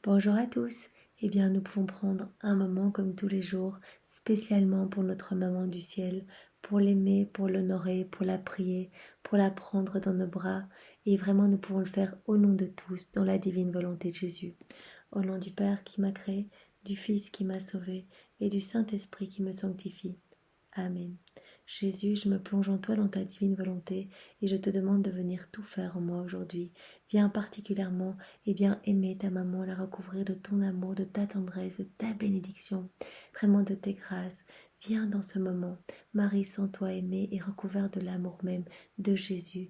Bonjour à tous. Eh bien, nous pouvons prendre un moment comme tous les jours, spécialement pour notre maman du ciel, pour l'aimer, pour l'honorer, pour la prier, pour la prendre dans nos bras. Et vraiment, nous pouvons le faire au nom de tous, dans la divine volonté de Jésus. Au nom du Père qui m'a créé, du Fils qui m'a sauvé et du Saint-Esprit qui me sanctifie. Amen. Jésus, je me plonge en toi dans ta divine volonté et je te demande de venir tout faire en moi aujourd'hui. Viens particulièrement et bien aimer ta maman, la recouvrir de ton amour, de ta tendresse, de ta bénédiction, vraiment de tes grâces. Viens dans ce moment, Marie sans toi aimée et recouvert de l'amour même de Jésus,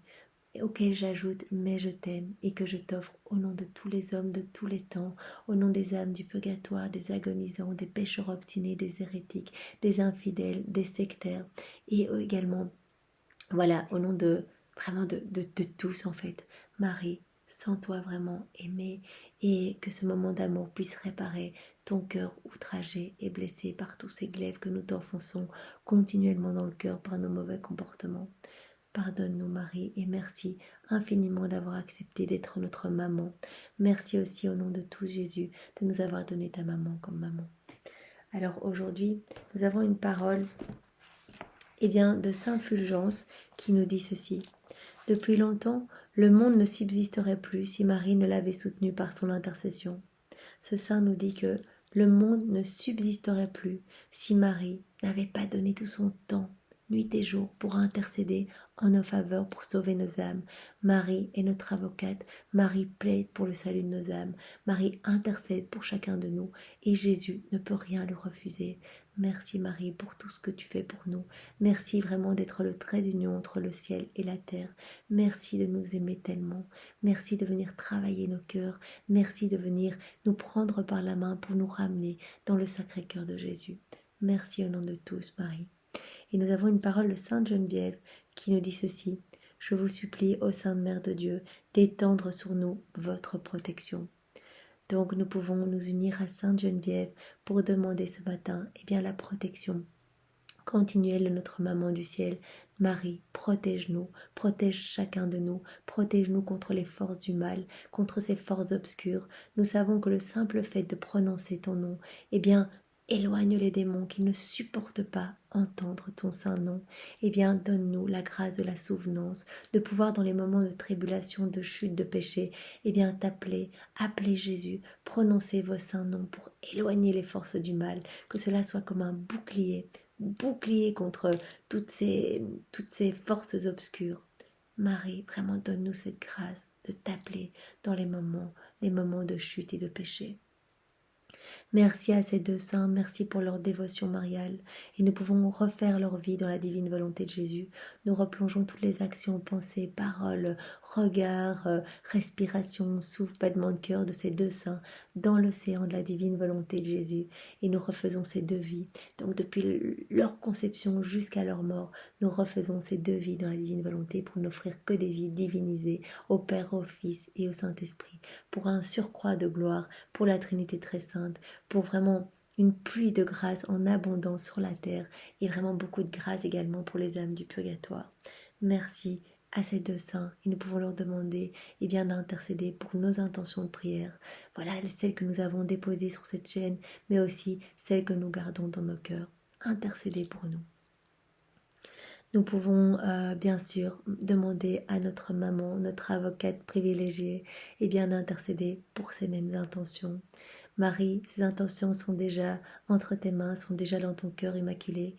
auquel j'ajoute mais je t'aime et que je t'offre au nom de tous les hommes de tous les temps, au nom des âmes du purgatoire, des agonisants, des pécheurs obstinés, des hérétiques, des infidèles, des sectaires et également, voilà, au nom de vraiment de tous en fait. Marie, sans toi vraiment aimée et que ce moment d'amour puisse réparer ton cœur outragé et blessé par tous ces glaives que nous t'enfonçons continuellement dans le cœur par nos mauvais comportements. Pardonne-nous Marie et merci infiniment d'avoir accepté d'être notre maman. Merci aussi au nom de tous Jésus de nous avoir donné ta maman comme maman. Alors aujourd'hui, nous avons une parole de Saint Fulgence qui nous dit ceci. Depuis longtemps, le monde ne subsisterait plus si Marie ne l'avait soutenu par son intercession. Ce saint nous dit que le monde ne subsisterait plus si Marie n'avait pas donné tout son temps, nuit et jour, pour intercéder en nos faveurs pour sauver nos âmes. Marie est notre avocate, Marie plaide pour le salut de nos âmes, Marie intercède pour chacun de nous et Jésus ne peut rien lui refuser. Merci Marie pour tout ce que tu fais pour nous. Merci vraiment d'être le trait d'union entre le ciel et la terre. Merci de nous aimer tellement. Merci de venir travailler nos cœurs. Merci de venir nous prendre par la main pour nous ramener dans le Sacré-Cœur de Jésus. Merci au nom de tous, Marie. Et nous avons une parole de Sainte Geneviève qui nous dit ceci. Je vous supplie, ô Sainte Mère de Dieu, d'étendre sur nous votre protection. Donc nous pouvons nous unir à Sainte Geneviève pour demander ce matin la protection continuelle de notre maman du ciel. Marie, protège-nous, protège chacun de nous, protège-nous contre les forces du mal, contre ces forces obscures. Nous savons que le simple fait de prononcer ton nom, éloigne les démons qui ne supportent pas entendre ton saint nom. Donne-nous la grâce de la souvenance, de pouvoir dans les moments de tribulation, de chute, de péché, t'appeler, appeler Jésus, prononcer vos saints noms pour éloigner les forces du mal, que cela soit comme un bouclier contre toutes ces forces obscures. Marie, vraiment donne-nous cette grâce de t'appeler dans les moments de chute et de péché. Merci à ces deux saints, merci pour leur dévotion mariale et nous pouvons refaire leur vie dans la divine volonté de Jésus. Nous replongeons toutes les actions, pensées, paroles, regards, respiration, souffle, battement de cœur de ces deux saints dans l'océan de la divine volonté de Jésus et nous refaisons ces deux vies. Donc depuis leur conception jusqu'à leur mort, nous refaisons ces deux vies dans la divine volonté pour n'offrir que des vies divinisées au Père, au Fils et au Saint-Esprit, pour un surcroît de gloire, pour la Trinité très sainte, pour vraiment une pluie de grâce en abondance sur la terre et vraiment beaucoup de grâce également pour les âmes du purgatoire. Merci à ces deux saints et nous pouvons leur demander d'intercéder pour nos intentions de prière. Voilà celles que nous avons déposées sur cette chaîne, mais aussi celles que nous gardons dans nos cœurs. Intercédez pour nous. Nous pouvons bien sûr demander à notre maman, notre avocate privilégiée, d'intercéder pour ces mêmes intentions. Marie, ces intentions sont déjà entre tes mains, sont déjà dans ton cœur immaculé.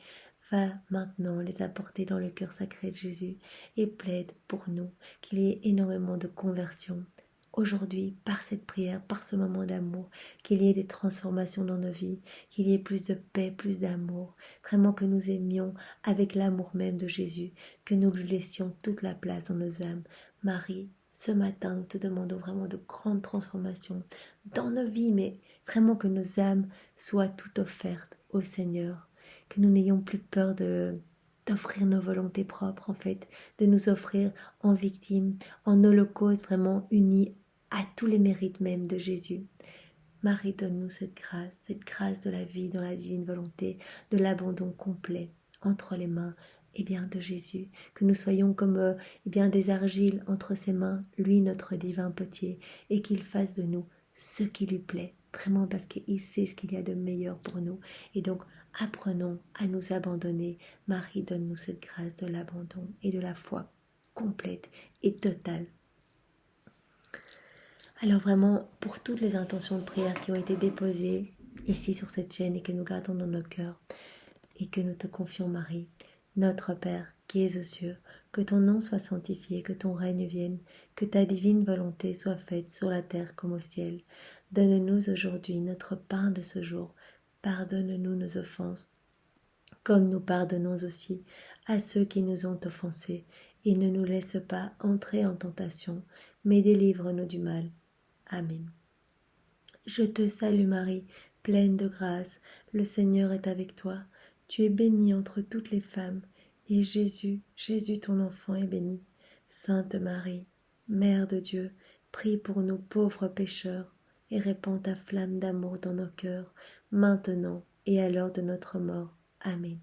Va maintenant les apporter dans le cœur sacré de Jésus et plaide pour nous qu'il y ait énormément de conversion. Aujourd'hui, par cette prière, par ce moment d'amour, qu'il y ait des transformations dans nos vies, qu'il y ait plus de paix, plus d'amour, vraiment que nous aimions avec l'amour même de Jésus, que nous lui laissions toute la place dans nos âmes. Marie, ce matin, nous te demandons vraiment de grandes transformations dans nos vies, mais vraiment que nos âmes soient toutes offertes au Seigneur, que nous n'ayons plus peur d'offrir nos volontés propres, en fait, de nous offrir en victime, en holocauste, vraiment unis à tous les mérites même de Jésus. Marie, donne-nous cette grâce de la vie dans la divine volonté, de l'abandon complet entre les mains de Jésus, que nous soyons comme des argiles entre ses mains, lui notre divin potier, et qu'il fasse de nous ce qui lui plaît, vraiment parce qu'il sait ce qu'il y a de meilleur pour nous. Et donc, apprenons à nous abandonner. Marie, donne-nous cette grâce de l'abandon et de la foi complète et totale. Alors vraiment, pour toutes les intentions de prière qui ont été déposées ici sur cette chaîne et que nous gardons dans nos cœurs et que nous te confions, Marie, notre Père qui es aux cieux, que ton nom soit sanctifié, que ton règne vienne, que ta divine volonté soit faite sur la terre comme au ciel. Donne-nous aujourd'hui notre pain de ce jour. Pardonne-nous nos offenses, comme nous pardonnons aussi à ceux qui nous ont offensés. Et ne nous laisse pas entrer en tentation, mais délivre-nous du mal. Amen. Je te salue Marie, pleine de grâce, le Seigneur est avec toi. Tu es bénie entre toutes les femmes, et Jésus, ton enfant est béni. Sainte Marie, Mère de Dieu, prie pour nous pauvres pécheurs, et répands ta flamme d'amour dans nos cœurs, maintenant et à l'heure de notre mort. Amen.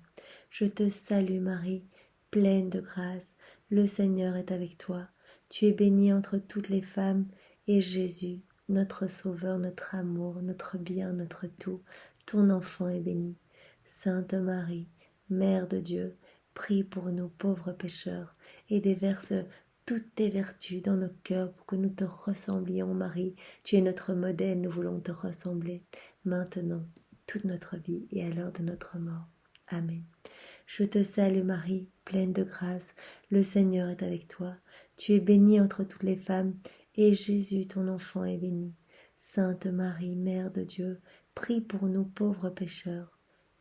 Je te salue Marie, pleine de grâce, le Seigneur est avec toi. Tu es bénie entre toutes les femmes, et Jésus, notre Sauveur, notre amour, notre bien, notre tout, ton enfant est béni. Sainte Marie, Mère de Dieu, prie pour nous pauvres pécheurs, et déverse toutes tes vertus dans nos cœurs pour que nous te ressemblions, Marie. Tu es notre modèle, nous voulons te ressembler, maintenant, toute notre vie et à l'heure de notre mort. Amen. Je te salue Marie, pleine de grâce, le Seigneur est avec toi. Tu es bénie entre toutes les femmes, et Jésus, ton enfant, est béni. Sainte Marie, Mère de Dieu, prie pour nous pauvres pécheurs,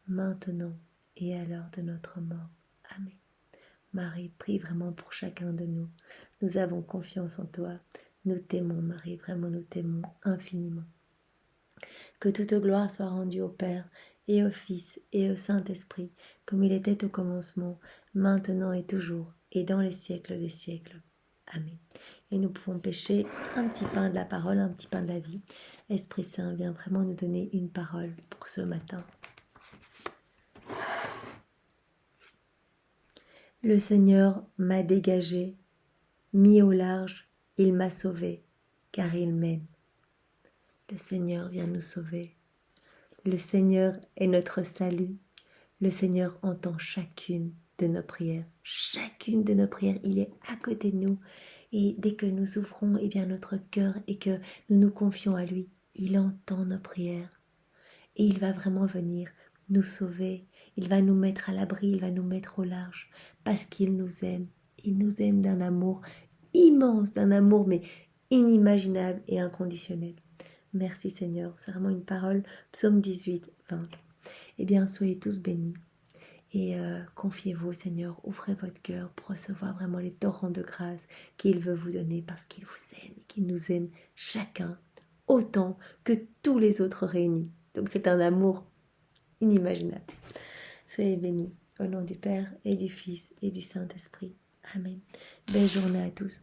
maintenant et à l'heure de notre mort. Amen. Marie, prie vraiment pour chacun de nous. Nous avons confiance en toi. Nous t'aimons, Marie, vraiment nous t'aimons infiniment. Que toute gloire soit rendue au Père, et au Fils, et au Saint-Esprit, comme il était au commencement, maintenant et toujours, et dans les siècles des siècles. Amen. Et nous pouvons pêcher un petit pain de la parole, un petit pain de la vie. Esprit Saint, viens vraiment nous donner une parole pour ce matin. Le Seigneur m'a dégagé, mis au large, il m'a sauvé, car il m'aime. Le Seigneur vient nous sauver. Le Seigneur est notre salut. Le Seigneur entend chacune de nos prières. Chacune de nos prières, il est à côté de nous. Et dès que nous ouvrons notre cœur et que nous nous confions à lui, il entend nos prières. Et il va vraiment venir nous sauver. Il va nous mettre à l'abri, il va nous mettre au large. Parce qu'il nous aime. Il nous aime d'un amour immense, d'un amour mais inimaginable et inconditionnel. Merci Seigneur. C'est vraiment une parole. Psaume 18, 20. Eh bien, soyez tous bénis. Et confiez-vous au Seigneur, ouvrez votre cœur pour recevoir vraiment les torrents de grâce qu'il veut vous donner parce qu'il vous aime et qu'il nous aime chacun autant que tous les autres réunis. Donc c'est un amour inimaginable. Soyez bénis au nom du Père et du Fils et du Saint-Esprit. Amen. Belle journée à tous.